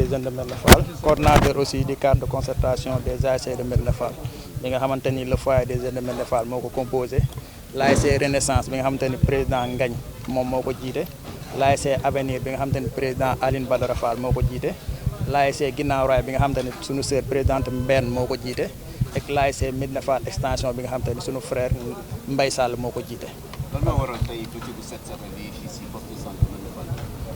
jeunes de Médina Fall coordonnateur aussi du cadre de concertation des ASC de Médina Fall bi nga xamante ni le foyer des jeunes de Médina Fall moo ko composé l'ASC Renaissance bi nga xamante ni président Ngagne moom moo ko jiite l'ASC Avenir bi nga xamante ni président Aline Badara Fall moo ko jiite l'ASC Ginnaaw Raay bi nga xamante ni sunu sœur présidente Mbène moo ko jiite ak l'ASC Médina Fall extension bi nga xamante ni sunu frère Mbaye Sall moo ko jiite. lan moo waral tey bëccëgu set setal bi fii si poste de santé Médina Fall.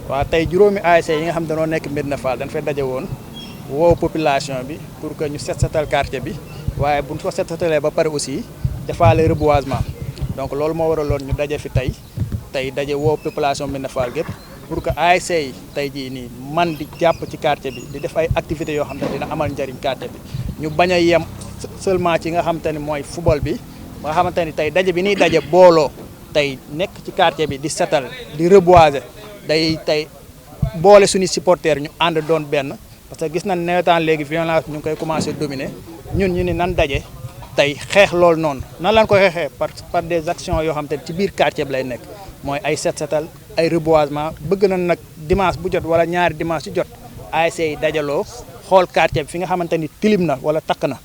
waaw tey juróomi ASC yi nga xam dañoo nekk Médina Fall dañ fay daje woon woo population bi pour que ñu set setal quartier bi waaye buñ ko set setalee ba pare aussi defaale reboisement donc loolu moo waraloon ñu daje fi tey daje woo population Médina Fall gépp pour que ASC yi tey jii nii man di jàpp ci quartier bi di def ay activités yoo xam ne dina amal njariñ quartier bi ñu bañ a yem seulement ci nga xamante ni mooy football bi nga xamante ni tey daje bi niy daje booloo tey nekk ci quartier bi di setal di reboiser day tey boole suñu supporters ñu ànd doon benn parce que gis nañ nawetaan léegi violence ñu ngi koy commencé dominer ñun ñu ni nan daje tey xeex loolu noonu nan lañ ko xeexee par des actions yoo xam te ci biir quartier bi lay nekk mooy ay setal ay reboisement bëgg nañ nag dimanche bu jot wala ñaari dimanche ci jot ASC yi dajaloo xool quartier bi fi nga xamante ni tilim na wala takk na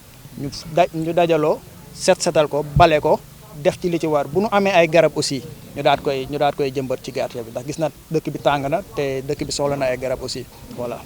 ñu dajaloo setal ko bale ko def ci li ci war bu nu amee ay garab aussi ñu daat koy jëmbat ci quartier bi ndax gis na dëkk bi tàng na te dëkk bi soxla na ay garab aussi voilà.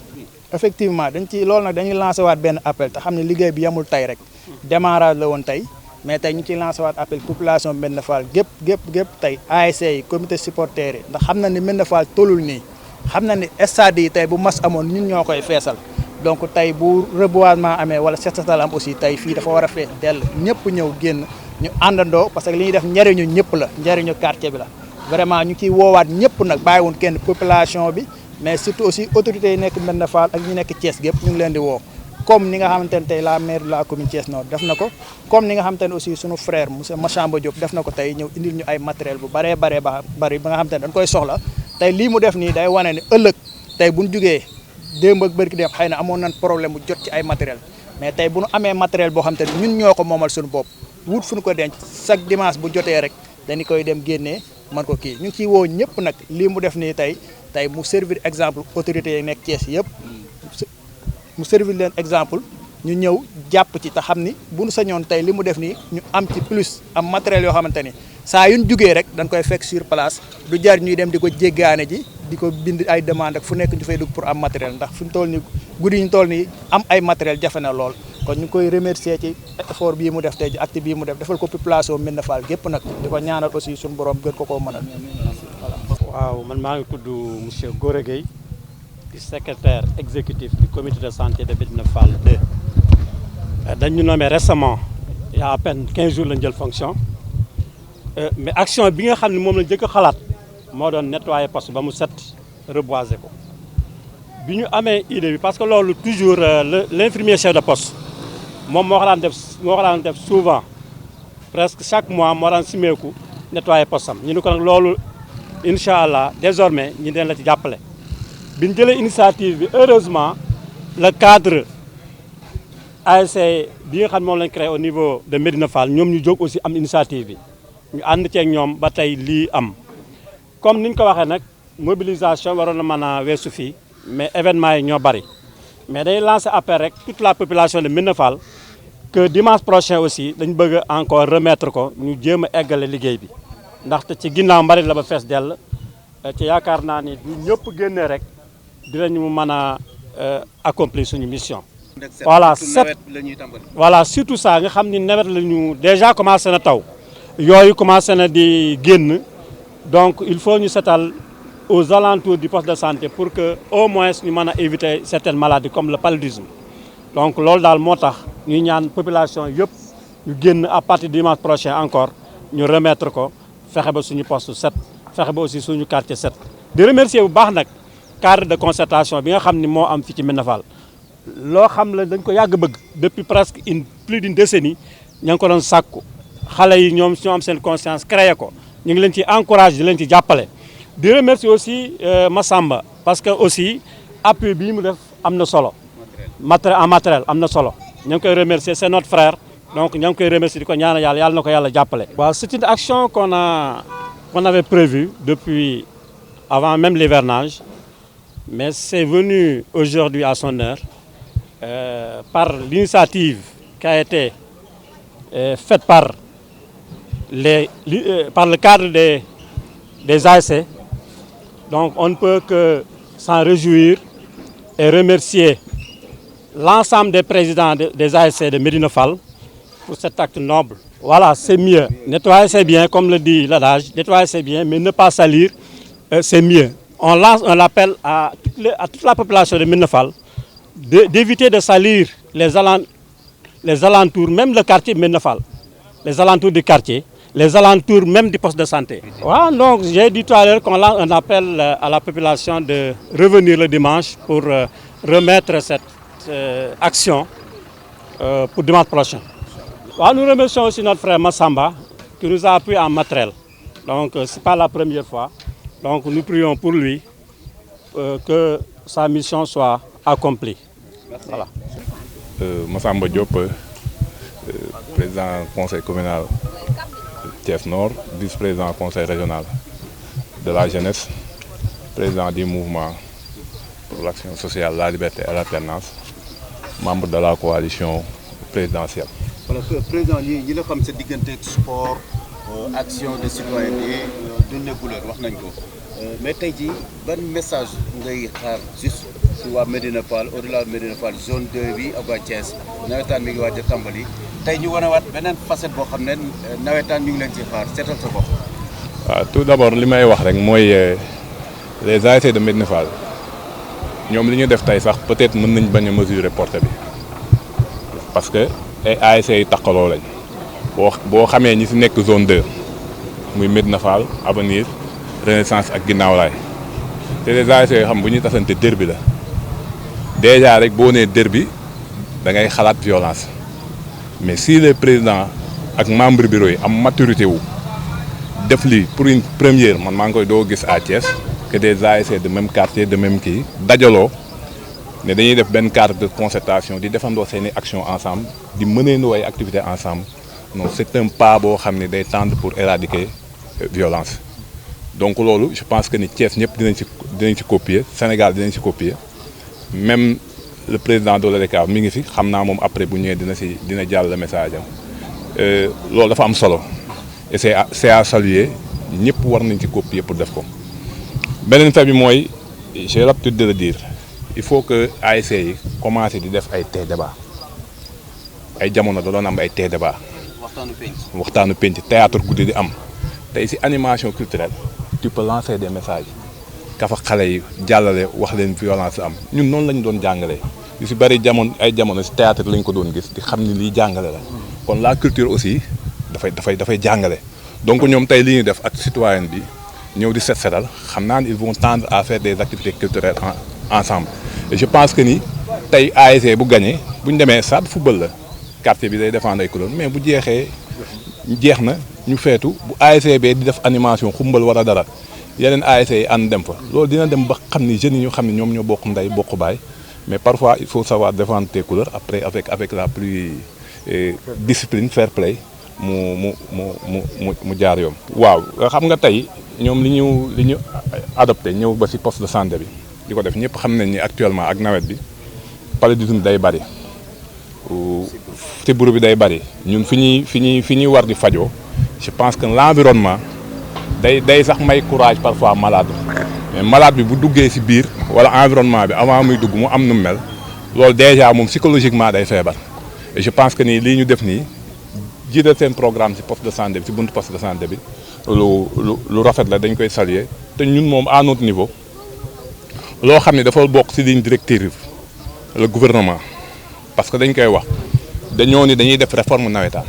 effectivement loolu nag dañuy lancé waat benn appel te xam ne liggéey bi yamul tey rek démarrage la woon tey mais tey ñu ciy lancé waat appel population Médina Fall gépp tey ASC yi comité supporter yi ndax xam na ni Médina Fall tollul nii xam na ni stade yi tey bu mas amoon ñun ñoo koy feesal donc tey bu reboisement amee wala set setal am aussi tey fii dafa war a fees dell ñëpp ñëw génn ñu àndandoo parce que li ñuy def njëriñu ñëpp la njëriñu quartier bi la vraiment ñu ciy woowaat ñëpp nag bàyyiwun kenn population bi mais surtout aussi autorités yi nekk Médina Fall ak ñu nekk Thiès gépp ñu ngi leen di woo comme ni nga xamante ne tey la maire de la commune Thiès Nord def na ko comme ni nga xamante ne aussi sunu frère monsieur Massamba Diop def na ko tey ñëw indil ñu ay matériel bu bari ba nga xamante ne dañ koy soxla tey lii mu def nii day wane ne ëllëg tey buñ jugee démb ak bërki dem xëy na amoon nañ problème bu jot ci ay matériel mais tey bu ñu amee matériel boo xamante ne ñun ñoo ko moomal suñu bopp wut fu ñu ko denc chaque dimanche bu jotee rek dañu koy dem génnee man ko kii ñu ngi ciy woo ñëpp nag lii mu def nii tey mu servir exemple autorités yi nekk Thiès yëpp mu servir leen exemple ñu ñëw jàpp ci te xam ni bu ñu sañoon tey li mu def nii ñu am ci plus am matériel yoo xamante ni saa yu ñu jugee rek dañ koy fekk sur place du jar ñuy dem di ko jéggaane ji di ko bind ay demande ak fu nekk ñu fay dugg pour am matériel ndax fu ñu toll nii guddi ñu toll nii am ay matériel jafe na lool kon ñu koy remercier ci effort bii mu def tey ji acte bii mu def defal ko population Médina Fall gépp nag di ko ñaanal aussi suñu borom gën ko mënal voilà. waaw man maa ngi tudd monsieur Gora Gueye di secrétaire exécutif du comité de santé de Médina Fall 2 dañu nommé récemment il y a à peine 15 jours lañ jël fonction mais action bi nga xam ne moom lañ jëkk a xalaat moo doon nettoyer poste ba mu set reboiser ko bi ñu amee idée bi parce que loolu toujours l'infirmier chef de poste moom moo ko daan def souvent presque chaque mois moo daan simeeku nettoyer poste am ñu ni ko nag loolu incha allah désormais ñu den la ci jàppale bi ñu jëlee initiative bi heureusement le cadre ASC bi nga xam ne moom lañ créé au niveau de Médina Fall ñoom ñu jóg aussi am initiative bi ñu ànd ceeg ñoom ba tey lii am comme ni ñu ko waxee nag mobilisation waroon na mën a weesu fii mais événement yi ñoo bari mais day lancer appel rek toute la population de Médina Fall que dimanche prochain aussi dañ bëgg encore remettre ko ñu jéem a eggale liggéey bi ndaxte ci ginnaaw mbarit la ba fees dell ci yaakaar naa ni du ñëpp génnee rek dinañu mën a accomplir suñu mission. voilà surtout ça nga xam ni nawet la ñu déjà commencé na taw yooyu commencé na di génn donc il faut ñu setal aux alentours du poste de santé pour que au moins ñu mën a éviter certaines maladies comme le paludisme donc loolu daal moo tax ñuy ñaan population yëpp ñu génn à partir du dimanche prochain encore ñu remettre ko fexe ba suñu poste set fexe ba aussi suñu quartier set. di remercier bu baax nag cadre de concertation bi nga xam ni moo am fii ci Médina Fall loo xam la dañ ko yàgg bëgg depuis presque plus d'une décennie ña ngi ko doon sàkku xale yi ñoom ñoo am seen conscience créé ko ñu ngi leen ci encouragé di leen ci jàppale. di remercier aussi Massamba parce que aussi appui bii mu def am na solo matériel am na solo ñu ngi koy remercier c'est notre frère donc ñoo ngi koy remercier di ko ñaanal yàlla na ko yàlla jàppale. waaw c'est une action qu'on avait prévue depuis avant même l'hivernage mais c'est venu aujourd'hui à son heure par l'initiative qui a été faite par le cadre des ASC. Donc on ne peut que s'en réjouir et remercier l'ensemble des présidents des ASC de Médina Fall pour cet acte noble. Voilà, c'est mieux. Nettoyer c'est bien, comme le dit l'adage, nettoyer c'est bien, mais ne pas salir, c'est mieux. On lance un appel à toute la population de Médina Fall d'éviter de salir les alentours, même le quartier Médina Fall, les alentours du quartier, les alentours même du poste de santé. Voilà, donc j'ai dit tout à l'heure qu'on lance un appel à la population de revenir le dimanche pour remettre cette action pour dimanche prochain. Voilà, nous remercions aussi notre frère Massamba qui nous a appuyé en matériel. Donc ce n'est pas la première fois. Donc nous prions pour lui que sa mission soit accomplie. Voilà. Massamba Diop, président du conseil communal Thiès Nord, vice-président du conseil régional de la jeunesse, président du mouvement pour l'action sociale, la liberté et l'alternance, membre de la coalition présidentielle. Voilà, président, ñi la xam sa diggante sport action de citoyenneté duñ ne couleur wax nañ ko mais tey jii ban message ngay xaar juste si waa Médina Fall au-delà de Médina Fall zone 2 bi ak waa Thiès nawetaan mi ngi waaj a tàmbali tey ñu wanewaat beneen facette boo xam ne nawetaan ñu ngi leen ci xaar seetal sa bopp. waaw tout d'abord li may wax rek mooy les ASC de Médina Fall ñoom li ñu def tey sax peut-être mën nañ bañ a mesurer portée bi parce que ay ASC yi taqaloo lañ boo xamee ñi si nekk zone 2 muy Médina Fall Avenir Renaissance ak Ginnaaw Raay te les ASC yoo xam bu ñuy tasante derby la déjà rek boo nee derby da ngay xalaat violence mais si les présidents ak membre bureau yi am maturité wu def lii pour une première man maa ngi koy doo gis à Thiès que des ASC de même quartier de même kii dajaloo ne dañuy def benn cadre de concertation di defandoo seeni action ensemble di mëneendoo ay activités ensemble non c'est un pas boo xam ne day tendre pour éradiquer violence donc loolu je pense que ni Thiès ñëpp dinañ ci copier Sénégal dinañ ci copier même le président de l'ODCAV mi ngi fi xam naa moom après bu ñëwee dina jàll le message am loolu dafa am solo et c'est à saluer ñëpp war nañ ci copier pour def ko beneen fa bi mooy j'ai l'habitude de le dire il faut que ASC yi commencer di def ay thé débat ay jamono da doon am ay thé débat waxtaanu penc théâtre guddi di am tey ci animation culturelle tu peux lancer des messages kafa xale yi jàllale wax leen violence am ñun noonu lañu doon jàngalee yu ci bari jamono ci théâtre lañ ko doon gis di xam ni lii jàngale la kon la culture aussi dafay jàngale donc ñoom tey li ñuy def ak citoyen bi ñëw di setal xam naa ni ils vont tendre à faire des activités culturelles ensemble et je pense que ni tey ASC bu gagné bu ñu demee stade football la quartier bi day défendre ay couleurs mais bu jeex na ñu feetu bu ASC bee di def animation xumbal war a dara yeneen ASC yi ànd dem fa loolu dina dem ba xam ni jeunes yi ñu xam ni ñoom ñoo bokk ndey bokk baay mais parfois il faut savoir défendre tes couleurs après avec la plus discipline fair play mu jaar yoon. waaw xam nga tey ñoom li ñu adopté ñëw ba ci poste de santé bi di ko def ñëpp xam nañ ni actuellement ak nawet bi paludisme day bari sibiru bi day bari ñun fi ñuy war di fajoo je pense que l'environnement day sax may courage parfois malade mais malade bi bu duggee ci biir walla environnement bi avant muy dugg mu am nu mel loolu déjà moom psychologiquement day feebar et je pense que ni lii ñu def nii jiital seen programme ci poste de santé bi ci buntu poste de santé bi lu rafet la dañ koy saluer te ñun moom à notre niveau loo xam ne dafa bokk ci ligne directive le gouvernement parce que dañ koy wax dañoo ni dañuy def réforme nawetaan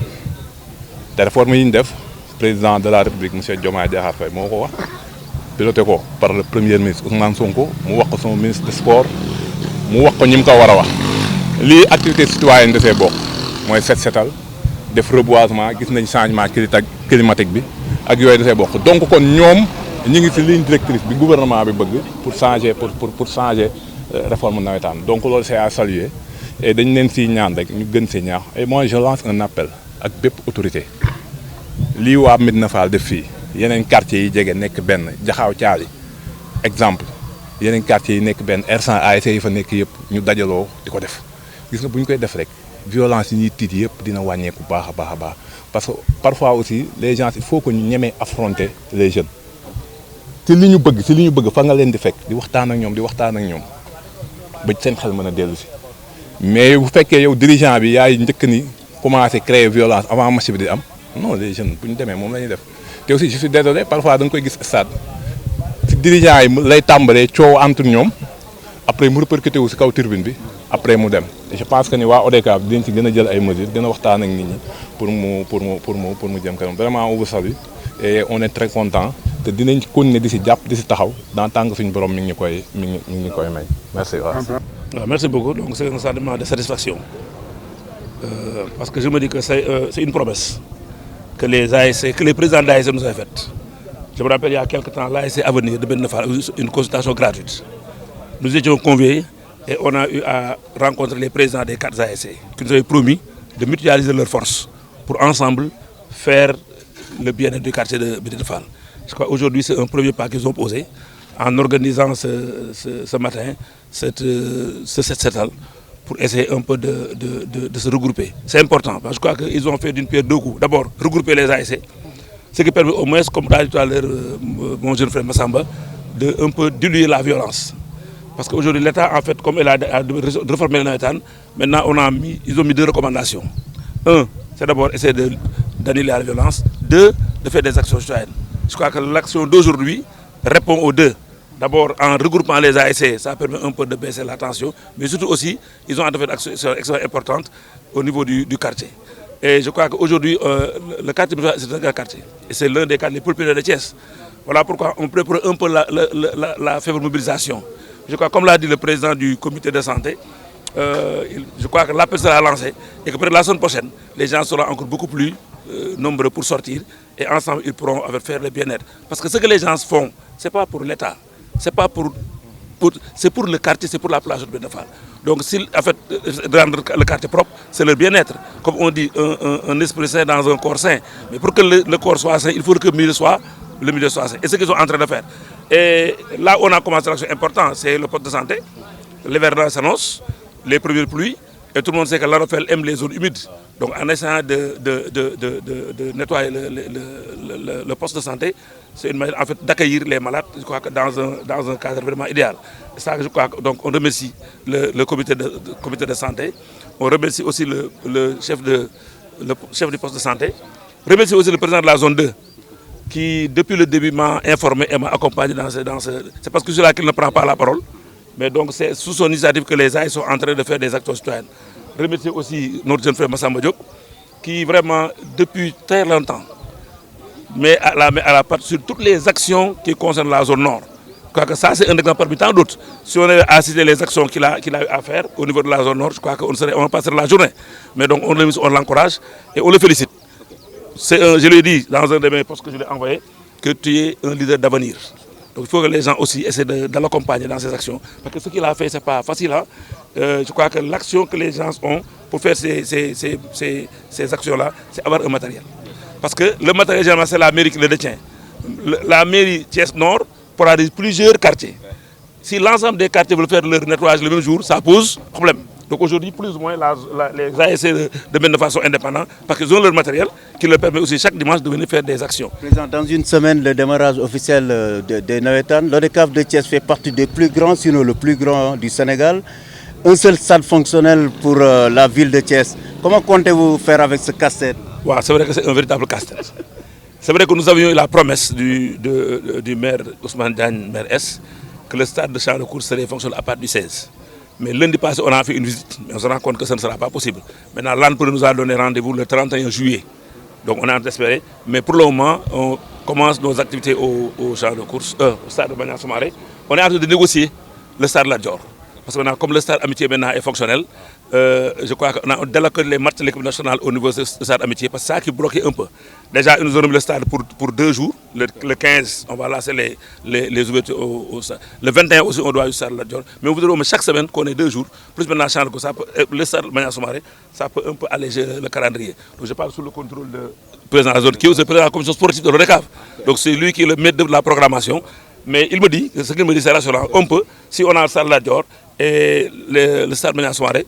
te réforme yi ñu def président de la république monsieur Diomaye Diakhar Faye moo ko wax piloté ko par le premier ministre Ousmane Sonko mu wax ko son ministre des sports mu wax ko ñi mu ko war a wax lii activité citoyenne dafee bokk mooy setal def reboisement gis nañ changement climatique bi ak yooyu dafee bokk donc kon ñoom ñu ngi ci ligne directrice bi gouvernement bi bëgg pour changer pour changer réforme nawetaan donc loolu c'est à saluer et dañ leen ciy ñaan rek ñu gën see ñaax et moi je lance un appel ak bépp autorité lii waa Médina Fall def fii yeneen quartier yi jege nekk benn Jaxaaw Caali exemple yeneen quartier yi nekk benn R100 ASC yi fa nekk yëpp ñu dajaloo di ko def gis nga bu ñu koy def rek violence yi ñuy tiit yëpp dina wàññeeku baax a baax a baax parce que parfois aussi les gens il faut que ñu ñemee affronter les jeunes ci li ñu bëgg fa nga leen di fekk di waxtaan ak ñoom ba seen xel mën a dellu si mais bu fekkee yow dirigeant bi yaay njëkk ni commencé créer violence avant match bi di am non les jeunes bu ñu demee moom la ñuy def te aussi je suis désolé parfois da nga koy gis stade si dirigeant yi lay tàmbalee coow entre ñoom après mu répercuté wu si kaw tribune bi après mu dem et je pense que ni waa ODCAV dinañ ci gën a jël ay mesures gën a waxtaan ak nit ñi pour mu jëm kanam vraiment on vous salue et on est très content te dinañ continuer di si jàpp di si taxaw dans tant que suñu borom mi ngi ñu koy may merci. Merci beaucoup. Donc c'est un sentiment de satisfaction parce que je me dis que c'est une promesse que les présidents d'ASC nous avaient faite. Je me rappelle il y a quelque temps l'ASC Avenir de Médina Fall une consultation gratuite. Nous étions conviés et on a eu à rencontrer les présidents des 4 ASC qui nous avaient promis de mutualiser leurs forces pour ensemble faire le bien-être du quartier de Médina Fall. Je crois qu'aujourd'hui c'est un premier pas qu'ils ont posé en organisant ce matin ce set-setal pour essayer un peu de se regrouper. C'est important parce que je crois qu'ils ont fait d'une pierre deux coups. D'abord, regrouper les ASC, ce qui permet au moins, comme l'a dit tout à l'heure mon jeune frère Massamba, de un peu diluer la violence. Parce qu'aujourd'hui, l'État, en fait, comme il a réformé le Naïtan, maintenant ils ont mis 2 recommandations. 1, c'est d'abord essayer d'annuler la violence. 2, de faire des actions citoyennes. Je crois que l'action d'aujourd'hui répond aux 2. D'abord, en regroupant les ASC, ça permet un peu de baisser la tension, mais surtout aussi, ils ont fait une action extrêmement importante au niveau du quartier. Et je crois qu'aujourd'hui, le quartier, c'est un grand quartier. Et c'est l'un des quartiers les plus populaires de Thiès. Voilà pourquoi on prépare un peu la faible mobilisation. Je crois, comme l'a dit le président du comité de santé, je crois que l'appel sera lancé et que peut-être la semaine prochaine, les gens seront encore beaucoup plus nombreux pour sortir et ensemble, ils pourront faire le bien-être. Parce que ce que les gens font, ce n'est pas pour l'État. C'est pour le quartier, c'est pour la plage de Médina Fall. Donc, en fait, rendre le quartier propre, c'est le bien-être. Comme on dit, un esprit sain dans un corps sain. Mais pour que le corps soit sain, il faut que le milieu soit sain. Et c'est ce qu'ils sont en train de faire. Et là, on a commencé l'action importante, c'est le poste de santé. L'hivernage s'annonce, les premières pluies, et tout le monde sait que l'ANOFEL aime les zones humides. Donc, en essayant de nettoyer le poste de santé, c'est une manière en fait, d'accueillir les malades, je crois que dans un cadre vraiment idéal. Ça, je crois, donc on remercie le comité de santé, on remercie aussi le chef du poste de santé, on remercie aussi le président de la zone 2, qui depuis le début m'a informé et m'a accompagné dans ce... C'est parce que je suis là qu'il ne prend pas la parole, mais donc c'est sous son initiative que les AI sont en train de faire des actions citoyennes. Remercier aussi notre jeune frère Massamba Diop, qui vraiment, depuis très longtemps, met à la part sur toutes les actions qui concernent la zone nord. Je crois que ça, c'est un exemple parmi tant d'autres. Si on avait à citer les actions qu'il a eu à faire au niveau de la zone nord, je crois qu'on passerait la journée. Mais donc, on l'encourage et on le félicite. Je lui ai dit dans un de mes postes que je lui ai envoyé que tu es un leader d'avenir. Donc il faut que les gens aussi essaient de l'accompagner dans ces actions. Parce que ce qu'il a fait, ce n'est pas facile. Hein? Je crois que l'action que les gens ont pour faire ces actions-là, c'est avoir un matériel. Parce que le matériel, généralement, c'est la mairie qui le détient. La mairie Thiès Nord pourra dire plusieurs quartiers. Si l'ensemble des quartiers veulent faire leur nettoyage le même jour, ça pose problème. Donc aujourd'hui, plus ou moins, les ASC de Médina Fall sont indépendants parce qu'ils ont leur matériel qui leur permet aussi chaque dimanche de venir faire des actions. Président, dans une semaine, le démarrage officiel des Nawetan, l'ODCAV de Thiès fait partie des plus grands, sinon le plus grand du Sénégal. Un seul stade fonctionnel pour la ville de Thiès. Comment comptez-vous faire avec ce casse-tête? Ouais, c'est vrai que c'est un véritable casse-tête. C'est vrai que nous avions eu la promesse du maire Ousmane Diagne, maire S, que le stade de champ de course serait fonctionnel à partir du 16. Mais lundi passé, on a fait une visite, mais on se rend compte que ça ne sera pas possible. Maintenant, l'ANPE nous a donné rendez-vous le 31 juillet. Donc on est en train d'espérer. Mais pour le moment, on commence nos activités au champ de course, au stade de Bagnan Soumaré. On est en train de négocier le stade La Dior. Parce que comme le stade Amitié maintenant est fonctionnel, je crois qu'on a délocalisé les matchs de l'équipe nationale au niveau du stade Amitié, parce que c'est ça qui bloquait un peu. Déjà, ils nous ont remis le stade pour 2 jours. Le 15, on va lancer les ouvertures au stade. Le 21 aussi, on doit au stade La Dior. Mais vous voudrez chaque semaine qu'on ait 2 jours, plus maintenant le stade Bagnan Soumaré, ça peut un peu alléger le calendrier. Donc je parle sous le contrôle du président de la zone, qui est aussi le président de la commission sportive de l'ODCAV. Donc c'est lui qui est le maître de la programmation. mais il me dit, ce qu'il me dit c'est rassurant, on peut, si on a le stade Lat Dior et le stade Maniang Soumaré,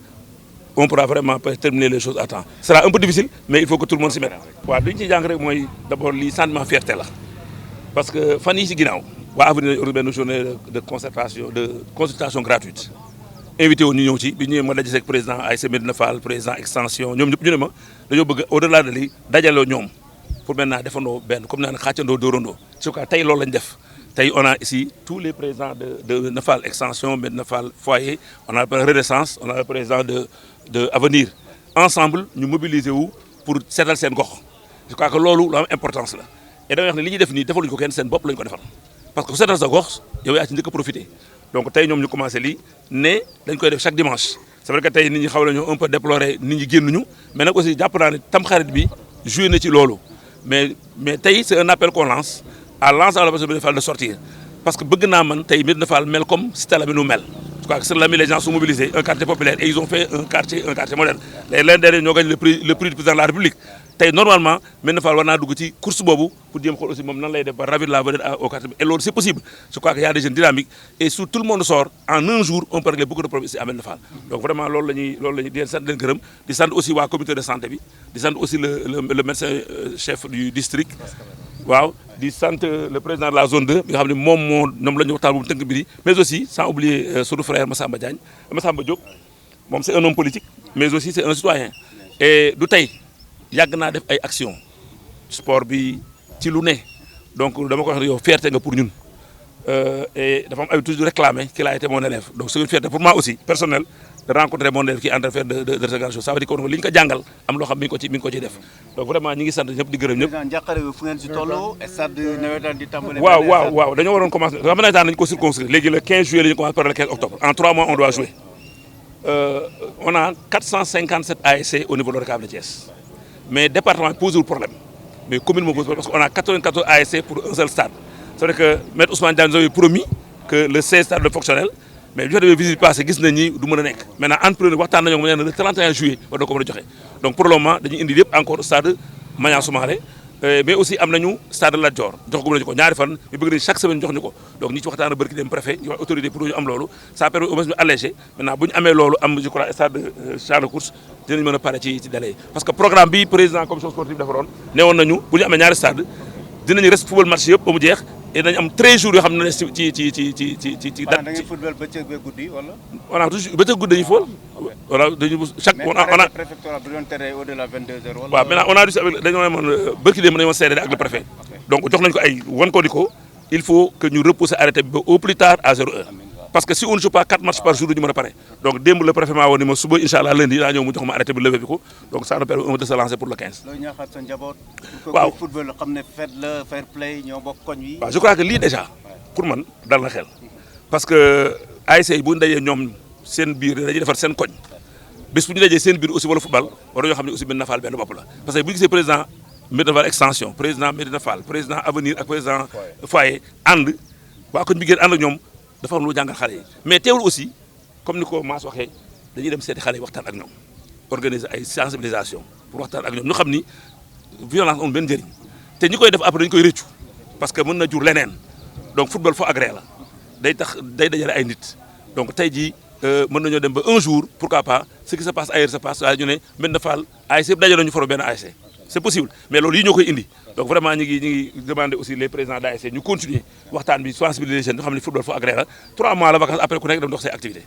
on pourra vraiment terminer les choses à temps. Ce sera un peu difficile, mais il faut que tout le monde s'y mette. waaw li ñu ciy jàng rek mooy d'abord lii sentiment fierté la parce que fan yii ci ginnaaw waa Avenir organise benn journée de consultation gratuite invité woon ñu ñëw ci bi ñëwee ma daje ak président ASC Médina Fall président extension ñoom ñëpp ñu ne ma dañoo bëgg au-delà de lii dajaloo ñoom pour maintenant defandoo benn comme naa ne xàccandoo dóorandoo en tout cas tey loolu lañ def. Tey on a ici tous les présidents de Médina Fall extension Médina Fall foyer on a le Renaissance on a le président de Avenir ensemble ñu mobiliser wu pour seetal seen gox je crois que loolu lu am importance la et damay wax ne li ñuy def nii defaluñu ko kenn seen bopp lañu ko defal parce que ku seetal sa gox yow yaa ci njëkk a profité donc tey ñoom ñu commencé lii ne dañ koy def chaque dimanche c'est vrai que tey nit ñi xaw nañu un peu déplorer nit ñi génnuñu mais nag aussi jàpp naa ne tamxarit bi joué na ci loolu mais tey c'est un appel qu'on lance à l'ensemble de la Médina Fall de sortir parce que bëgg naa man tey Médina Fall mel comme Cité Lamy nu mel je crois que Cité Lamy les gens sont mobilisés un quartier populaire et ils ont fait un quartier moderne et l'un dernier ñoo gagné le prix du président de la République tey normalement Médina Fall war naa dugg ci course boobu pour jéem xool aussi moom nan lay def ba ravir la vedette au quartier et loolu c'est possible je crois qu'il y a des jeunes dynamiques et si tout le monde sort en un jour on peut régler beaucoup de problèmes ici à Médina Fall donc vraiment loolu la ñuy di sant leen gërëm di sant aussi waa comité de santé bi di sant aussi le médecin chef du district waaw di sant le président de la zone 2 bi nga xam ne moom ñoom la ñu waxtaan bu tënk mbir yi mais aussi sans oublier sunu frère Massamba Diop moom c'est un homme politique mais aussi c'est un citoyen et du tey yàgg naa def ay actions sport bi ci lu ne donc dama ko wax yow fierté nga pour ñun et dafa am habitude de réclamer qu'il a été mon élève donc c'est une fierté pour moi aussi personnelle de rencontrer mon élève qui est en train de faire de ces grandes choses ça veut dire que li ñu ko jàngal am loo xam mi ngi ko ci def donc vraiment ñi ngi sant ñëpp di gërëm ñëpp. njàqare fu ngeen si tolloo stade nawetaan di tàmbali. waaw dañoo waroon commencer xam nawetaan nañu ko circonscrire léegi le 15 juillet la ñu commencé par le 15 octobre en 3 mois on doit jouer on a 457 ASC au niveau de l'ODCAV de Thiès mais département posé le problème mais commune moo pose parce qu'on a 94 ASC pour un seul stade c'est vrai que maître Ousmane Diagne nous avait promis que le 16 stade fonctionnel mais bi ñu defee visite passée gis nañ ni du mën a nekk maintenant entrepreneur waxtaan nañoo mu ne le 31 juillet war na ko mën a joxe donc pour le moment dañuy indi lépp encore stade Maniang Soumaré mais aussi am nañu stade Lat Dior jox ko nañu ko ñaari fan mais bëgg nañu chaque semaine jox ñu ko donc ñi ci waxtaan ak barki dem préfet ñu wax autorité pour ñu am loolu ça permet au moins ñu alléger maintenant bu ñu amee loolu am je crois stade champ de course dinañ mën a pare ci délai parce que programme bi président commission sportive defaroon ne woon nañu bu ñu amee ñaari stade dinañu reste football match yëpp ba mu jeex et dañu am 13 jours yoo xam ne ci da ngay football bëccëg ba guddi wala. on a toujours bëccëg guddi dañuy fool voilà dañu chaque on a préfectorat bu doon tere au-delà 22h wala. waaw maintenant on a réussi avec dañoo amoon barki dem dañoo seede ak le préfet donc jox nañu ko ay wan ko di ko il faut que ñu repousser arrêté bi ba au plus tard à 0 heure parce que si on ne joue pas 4 matchs par jour du ñu mën a pare donc démb le préfet maa woon ni ma suba incha allah lundi daa ñëw mu jox ma arrêté bi levé bi ko donc ça nous permet de se lancer pour le 15. looy ñaaxaat sa njaboot. waaw pour football xam ne fête la fair play ñoo bokk koñ wi. waaw je crois que lii déjà pour man dal na xel parce que ASC yi bu ñu dajee ñoom seen biir dañuy defar seen koñ bés bu ñu dajee seen biir aussi wala football war nañoo xam ne aussi Médina Fall benn bopp la parce que bu ñu gisee président Médina Fall extension président Médina Fall président avenir ak président foyer ànd waa koñ bi ngeen ànd ak ñoom dafa am lu jàngal xale yi mais teewul aussi comme ni ko Mass waxee dañuy dem seeti xale yi waxtaan ak ñoom organiser ay sensibilisation pour waxtaan ak ñoom ñu xam ni violence amul benn njëriñ te ñi koy def après dañu koy rëccu parce que mën na jur leneen donc football foo agré la day dajale ay nit donc tey jii mën nañoo dem ba un jour pourquoi pas ce qui se passe ailleurs se passe waaye ñu ne Médina Fall ASC yëpp dajale ñu foro benn ASC c'est possible mais loolu yi ñoo koy indi donc vraiment ñi ngi demander aussi les présidents d'ASC ñu continuer waxtaan bi sensibiliser les jeunes ñu xam ne football foo agré la 3 mois la vacances après ku nekk dem dox say activité